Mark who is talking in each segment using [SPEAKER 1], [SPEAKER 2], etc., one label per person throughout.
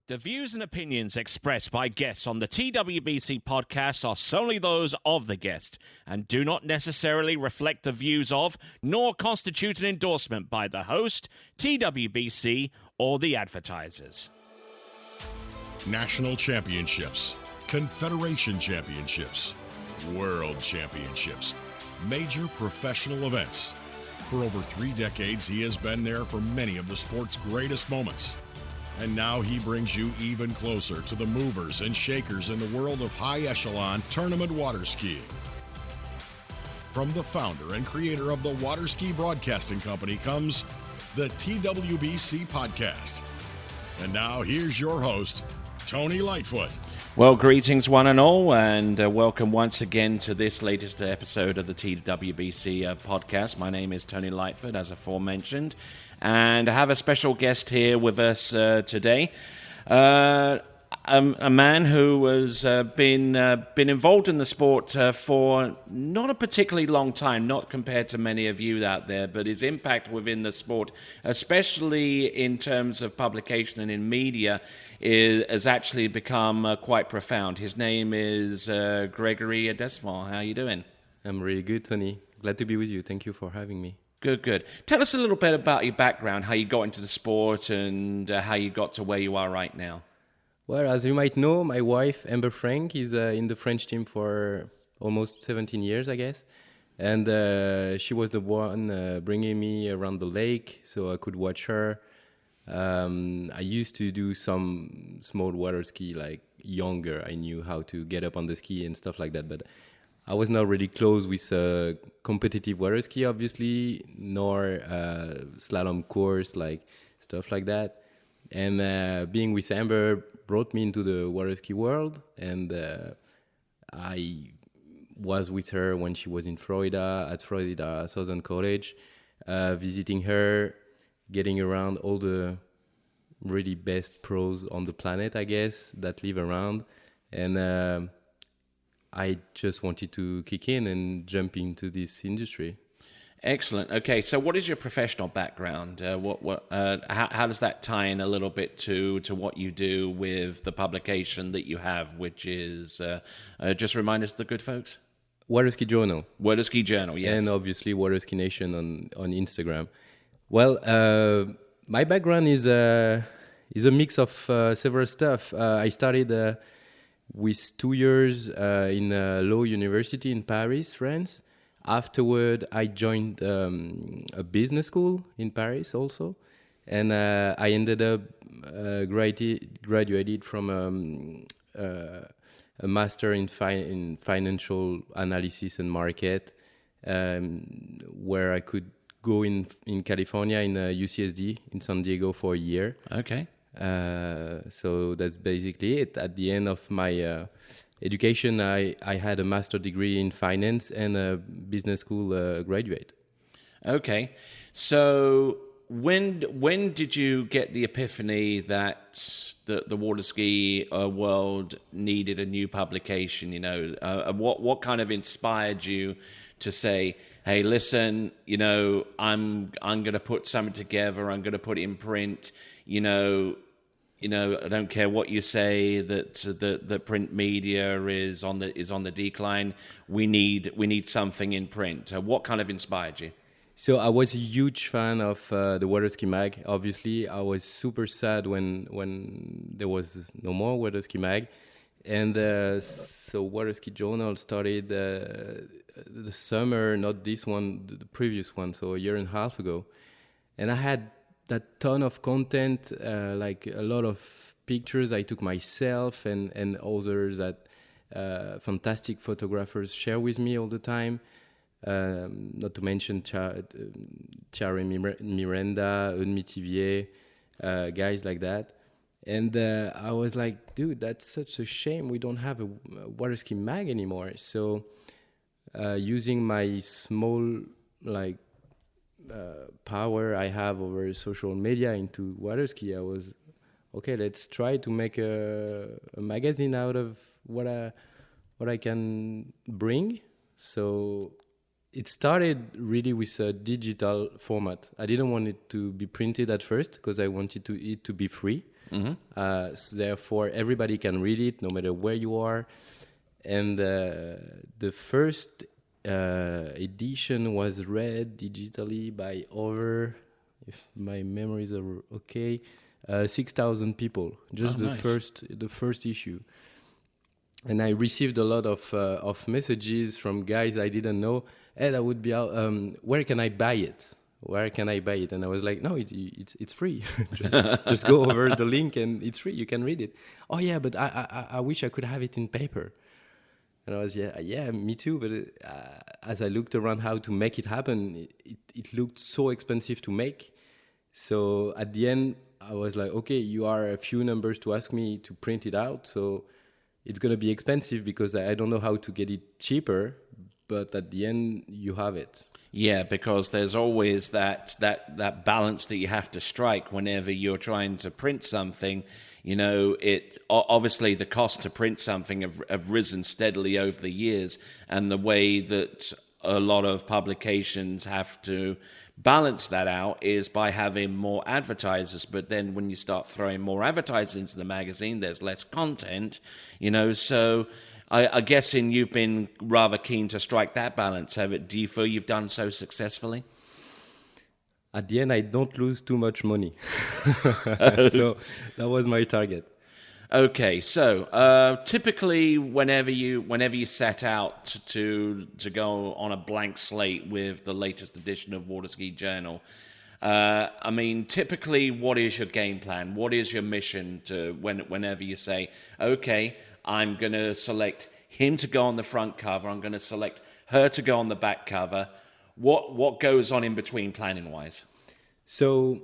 [SPEAKER 1] The views and opinions expressed by guests on the TWBC podcast are solely those of the guest and do not necessarily reflect the views of, nor constitute an endorsement by the host, TWBC, or the advertisers.
[SPEAKER 2] National championships, Confederation championships, World championships, major professional events. For over 3 decades, he has been there for many of the sport's greatest moments. And now he brings you even closer to the movers and shakers in the world of high-echelon tournament water skiing. From the founder and creator of the Waterski Broadcasting Company comes the TWBC Podcast. And now here's your host, Tony Lightfoot.
[SPEAKER 1] Well, greetings one and all, and welcome once again to this latest episode of the TWBC podcast. My name is Tony Lightfoot, as aforementioned, and I have a special guest here with us today. A man who has been involved in the sport for not a particularly long time, not compared to many of you out there, but his impact within the sport, especially in terms of publication and in media, has actually become quite profound. His name is Gregoire Desfond. How are you doing?
[SPEAKER 3] I'm really good, Tony. Glad to be with you. Thank you for having me.
[SPEAKER 1] Good. Tell us a little bit about your background, how you got into the sport, and how you got to where you are right now.
[SPEAKER 3] Well, as you might know, my wife, Amber Frank, is in the French team for almost 17 years, I guess. And she was the one bringing me around the lake so I could watch her. I used to do some small water ski, like younger. I knew how to get up on the ski and stuff like that. But I was not really close with competitive water ski, obviously, nor slalom course, like stuff like that. And being with Amber brought me into the water ski world, and I was with her when she was in Florida, at Florida Southern College, visiting her, getting around all the really best pros on the planet, I guess, that live around. And I just wanted to kick in and jump into this industry.
[SPEAKER 1] Excellent. Okay, so what is your professional background? How does that tie in a little bit to what you do with the publication that you have, which is, just remind us, the good folks?
[SPEAKER 3] Waterski Journal.
[SPEAKER 1] Waterski Journal, yes.
[SPEAKER 3] And obviously Waterski Nation on Instagram. Well, my background is a mix of several stuff. I started with 2 years in Law University in Paris, France. Afterward, I joined a business school in Paris also, and I ended up graduated from a master in financial analysis and market, where I could go in California in UCSD in San Diego for a year.
[SPEAKER 1] Okay.
[SPEAKER 3] So that's basically it. At the end of my education, I had a master degree in finance and a business school graduate.
[SPEAKER 1] Okay. So when did you get the epiphany that the water ski world needed a new publication? You know, what kind of inspired you to say, hey, listen, you know, I'm going to put something together. I'm going to put it in print. You know, I don't care what you say that the print media is on the decline. We need something in print. What kind of inspired you?
[SPEAKER 3] So I was a huge fan of the Waterski mag. Obviously, I was super sad when there was no more Waterski mag, and so Waterski Journal started the summer, not this one, the previous one, so a year and a half ago, and I had that ton of content, like a lot of pictures I took myself and others that fantastic photographers share with me all the time. Not to mention Thierry Miranda, Eunmi Tivier, guys like that. And I was like, dude, that's such a shame we don't have a Waterski mag anymore. So using my small power I have over social media into Waterski, I was, okay, let's try to make a magazine out of what I can bring. So it started really with a digital format. I didn't want it to be printed at first because I wanted it to be free. So therefore, everybody can read it no matter where you are. And the first edition was read digitally by over, if my memories are okay, 6,000 people. Just the first issue. And I received a lot of messages from guys I didn't know. Hey, that would be out. Where can I buy it? Where can I buy it? And I was like, no, it's free. just go over the link and it's free. You can read it. Oh yeah, but I wish I could have it in paper. And I was yeah, me too. But as I looked around how to make it happen, it looked so expensive to make. So at the end, I was like, okay, you are a few numbers to ask me to print it out. So it's going to be expensive because I don't know how to get it cheaper. But at the end, you have it.
[SPEAKER 1] Yeah, because there's always that balance that you have to strike whenever you're trying to print something. You know, it obviously the cost to print something have risen steadily over the years, and the way that a lot of publications have to balance that out is by having more advertisers. But then when you start throwing more advertisers into the magazine, there's less content, you know, so I guessing you've been rather keen to strike that balance. Do you feel you've done so successfully?
[SPEAKER 3] At the end, I don't lose too much money. So that was my target.
[SPEAKER 1] Okay, so typically whenever you set out to go on a blank slate with the latest edition of Waterski Journal, I mean, typically what is your game plan? What is your mission to whenever you say, okay, I'm going to select him to go on the front cover, I'm going to select her to go on the back cover. What goes on in between planning wise?
[SPEAKER 3] So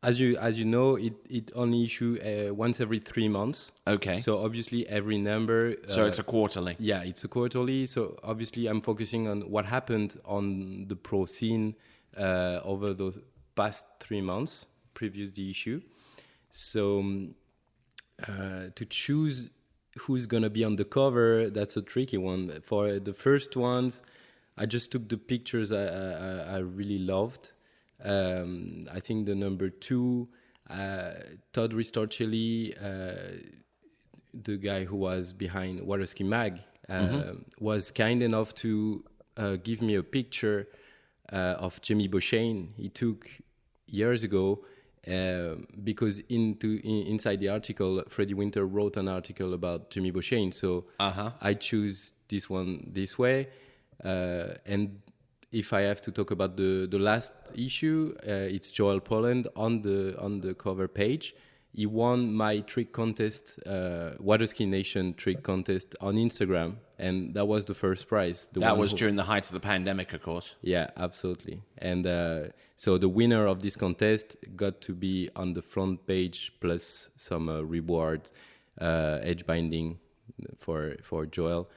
[SPEAKER 3] as you know, it only issue once every 3 months.
[SPEAKER 1] Okay.
[SPEAKER 3] So obviously every number.
[SPEAKER 1] So it's a quarterly.
[SPEAKER 3] Yeah, it's a quarterly. So obviously I'm focusing on what happened on the pro scene over the past 3 months, previous the issue. So to choose who's gonna be on the cover, that's a tricky one. For the first ones, I just took the pictures I really loved. I think the number 2, Todd Ristorcelli, the guy who was behind Waterski Mag, was kind enough to give me a picture of Jamie Beauchesne he took years ago, because inside the article, Freddie Winter wrote an article about Jamie Beauchesne. So I choose this one this way. And if I have to talk about the last issue, it's Joel Poland on the cover page. He won my trick contest, Waterski Nation trick contest on Instagram, and that was the first prize.
[SPEAKER 1] That was during the height of the pandemic, of course.
[SPEAKER 3] Yeah, absolutely. And so the winner of this contest got to be on the front page plus some rewards, edge binding for Joel.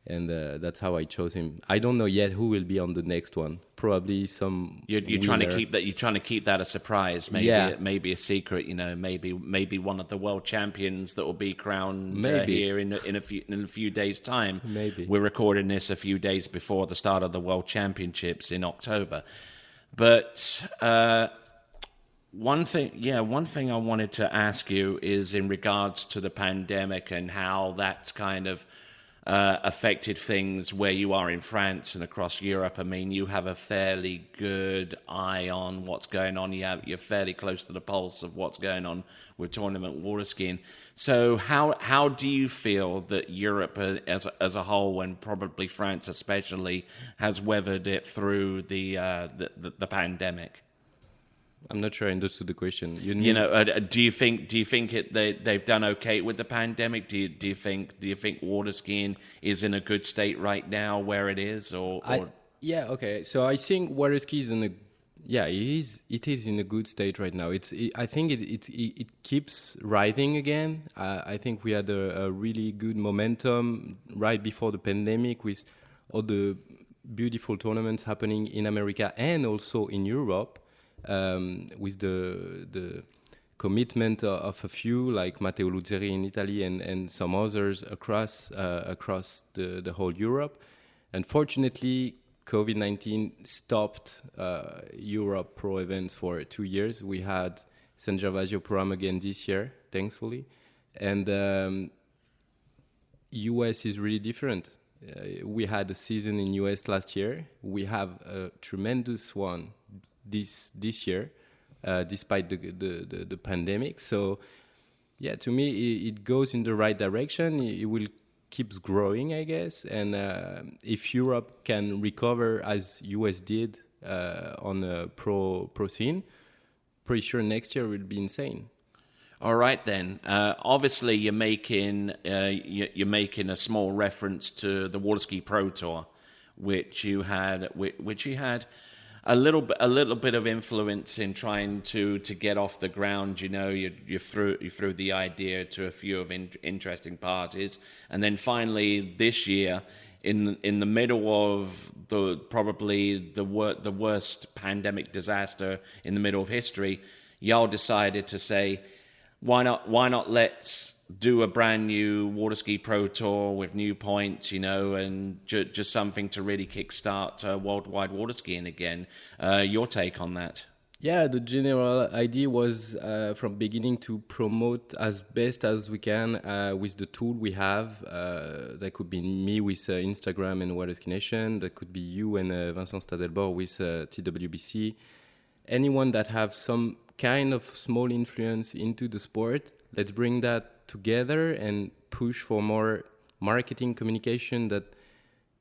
[SPEAKER 3] And that's how I chose him. I don't know yet who will be on the next one. Probably some.
[SPEAKER 1] You're trying to keep that. You're trying to keep that a surprise. Maybe a secret. You know, maybe one of the world champions that will be crowned here in a few days' time.
[SPEAKER 3] Maybe
[SPEAKER 1] we're recording this a few days before the start of the World Championships in October. But one thing I wanted to ask you is in regards to the pandemic and how that's kind of affected things where you are in France and across Europe. I mean, you have a fairly good eye on what's going on. You're fairly close to the pulse of what's going on with tournament water skiing. So how do you feel that Europe as a whole, and probably France especially, has weathered it through the pandemic?
[SPEAKER 3] I'm not sure I understood the question.
[SPEAKER 1] Do you think they've done okay with the pandemic? Do you think water skiing is in a good state right now where it is,
[SPEAKER 3] Yeah, okay. So I think Waterski is it is in a good state right now. I think it keeps rising again. I think we had a really good momentum right before the pandemic with all the beautiful tournaments happening in America and also in Europe. With the commitment of a few like Matteo Luzzeri in Italy and some others across the whole Europe. Unfortunately, COVID-19 stopped Europe Pro events for 2 years. We had San Gervasio Pro-Am again this year, thankfully. And US is really different. We had a season in US last year. We have a tremendous one this year, despite the pandemic. So, yeah, to me, it goes in the right direction. It will keeps growing, I guess. And if Europe can recover as US did on the pro scene, pretty sure next year will be insane.
[SPEAKER 1] All right, then. Obviously, you're making a small reference to the Waterski Pro Tour, which you had a little bit of influence in trying to get off the ground. You know, you threw the idea to a few of interesting parties, and then finally this year, in the middle of probably the worst pandemic disaster in the middle of history, y'all decided to say, why not let's do a brand new Waterski Pro Tour with new points, you know, and just something to really kickstart worldwide water skiing again. Your take on that?
[SPEAKER 3] Yeah, the general idea was from beginning to promote as best as we can with the tool we have. That could be me with Instagram and Waterski Nation. That could be you and Vincent Stadelbord with TWBC. Anyone that have some kind of small influence into the sport, let's bring that together and push for more marketing communication that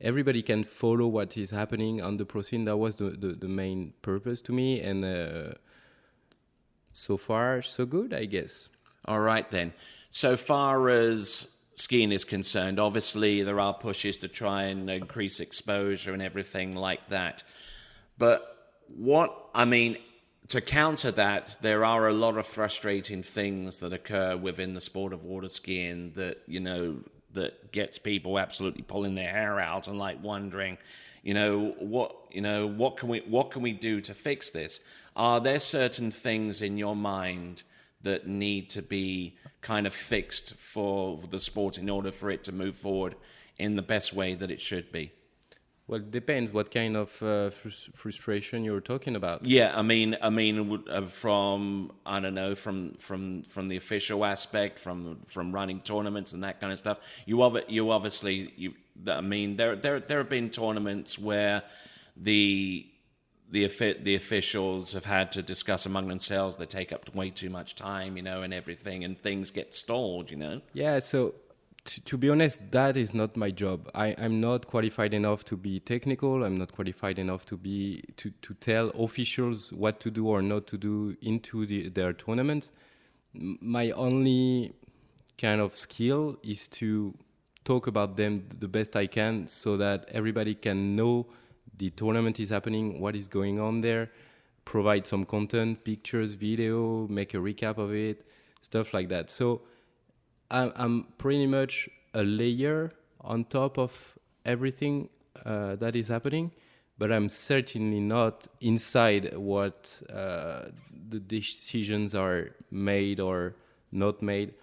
[SPEAKER 3] everybody can follow what is happening on the pro scene. That was the main purpose to me, and so far so good, I guess.
[SPEAKER 1] All right then. So far as skiing is concerned, obviously there are pushes to try and increase exposure and everything like that. But to counter that, there are a lot of frustrating things that occur within the sport of water skiing that, you know, that gets people absolutely pulling their hair out and like wondering, what can we do to fix this? Are there certain things in your mind that need to be kind of fixed for the sport in order for it to move forward in the best way that it should be?
[SPEAKER 3] Well, it depends what kind of frustration you're talking about.
[SPEAKER 1] Yeah, I mean, from I don't know, from the official aspect, from running tournaments and that kind of stuff. There have been tournaments where the officials have had to discuss among themselves. They take up way too much time, and everything, and things get stalled,
[SPEAKER 3] Yeah, so. To be honest, that is not my job. I'm not qualified enough to be technical. I'm not qualified enough to tell officials what to do or not to do into their tournaments. My only kind of skill is to talk about them the best I can so that everybody can know the tournament is happening, what is going on there, provide some content, pictures, video, make a recap of it, stuff like that. So I'm pretty much a layer on top of everything that is happening, but I'm certainly not inside what the decisions are made or not made.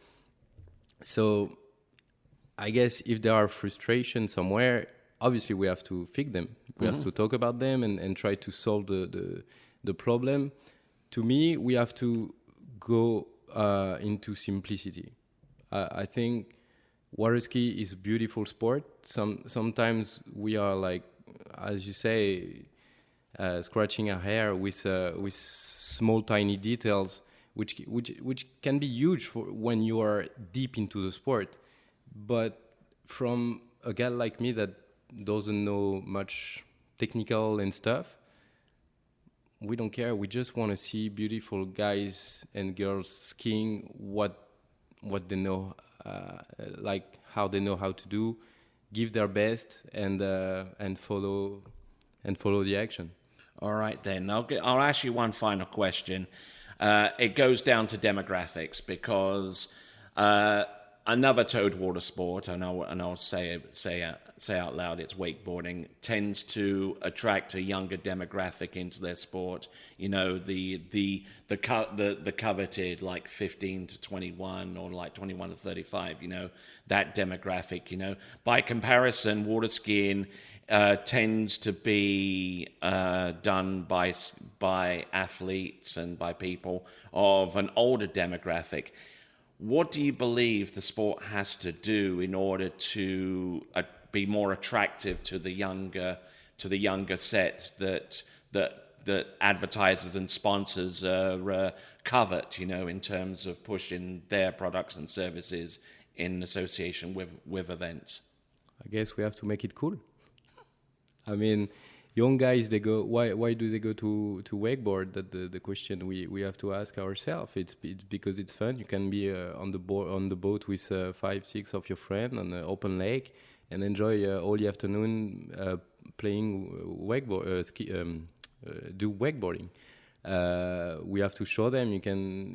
[SPEAKER 3] So I guess if there are frustrations somewhere, obviously we have to fix them. We have to talk about them and try to solve the problem. To me, we have to go into simplicity. I think water ski is a beautiful sport. Sometimes we are like, as you say, scratching our hair with small tiny details, which can be huge for when you are deep into the sport. But from a guy like me that doesn't know much technical and stuff, we don't care. We just want to see beautiful guys and girls skiing what they know, like how they know how to do, give their best, and follow the action.
[SPEAKER 1] All right, then. I'll ask you one final question. It goes down to demographics because another towed water sport, and I'll say out loud, it's wakeboarding, tends to attract a younger demographic into their sport. You know, the coveted like 15 to 21 or like 21 to 35. You know, that demographic. You know, by comparison, water skiing tends to be done by athletes and by people of an older demographic. What do you believe the sport has to do in order to be more attractive to the younger set that advertisers and sponsors covet? You know, in terms of pushing their products and services in association with events.
[SPEAKER 3] I guess we have to make it cool. I mean, young guys, they go. Why do they go to wakeboard? That the question we have to ask ourselves. It's because it's fun. You can be on the boat with 5-6 of your friends on an open lake and enjoy all the afternoon playing wakeboard, do wakeboarding. We have to show them.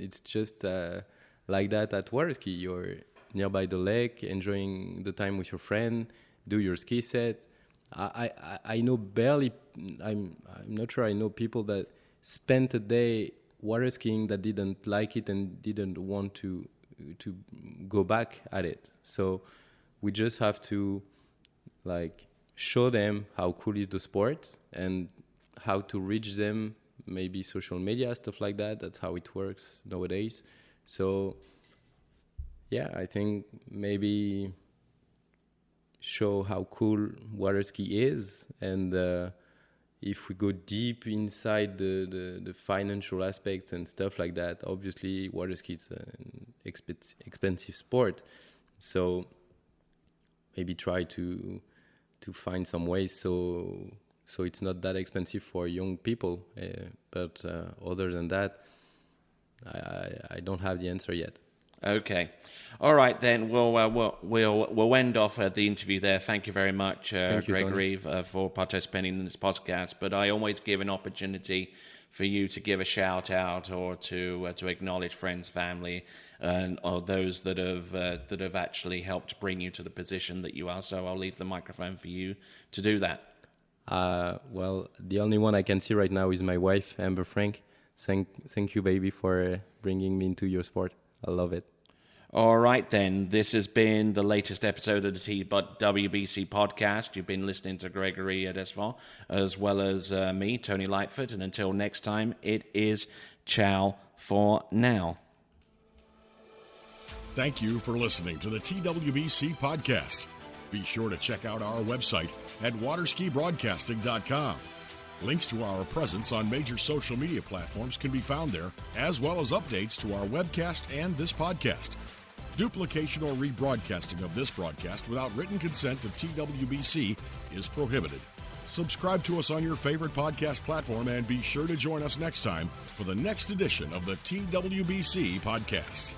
[SPEAKER 3] It's just like that at Waterski. You're nearby the lake, enjoying the time with your friend. Do your ski set. I know barely. I'm not sure I know people that spent a day water skiing that didn't like it and didn't want to go back at it. So we just have to like show them how cool is the sport and how to reach them. Maybe social media, stuff like that. That's how it works nowadays. So yeah, I think maybe show how cool water ski is, and if we go deep inside the financial aspects and stuff like that, obviously water ski is an expensive sport, so maybe try to find some ways so it's not that expensive for young people, but other than that, I don't have the answer yet.
[SPEAKER 1] Okay, all right then. We'll end off the interview there. Thank you very much, Gregoire, for participating in this podcast. But I always give an opportunity for you to give a shout out or to acknowledge friends, family, or those that have actually helped bring you to the position that you are. So I'll leave the microphone for you to do that.
[SPEAKER 3] Well, the only one I can see right now is my wife, Amber Frank. Thank you, baby, for bringing me into your sport. I love it.
[SPEAKER 1] All right, then. This has been the latest episode of the TWBC Podcast. You've been listening to Gregoire Desfond, as well as me, Tony Lightfoot. And until next time, it is ciao for now.
[SPEAKER 2] Thank you for listening to the TWBC Podcast. Be sure to check out our website at waterskibroadcasting.com. Links to our presence on major social media platforms can be found there, as well as updates to our webcast and this podcast. Duplication or rebroadcasting of this broadcast without written consent of TWBC is prohibited. Subscribe to us on your favorite podcast platform and be sure to join us next time for the next edition of the TWBC Podcast.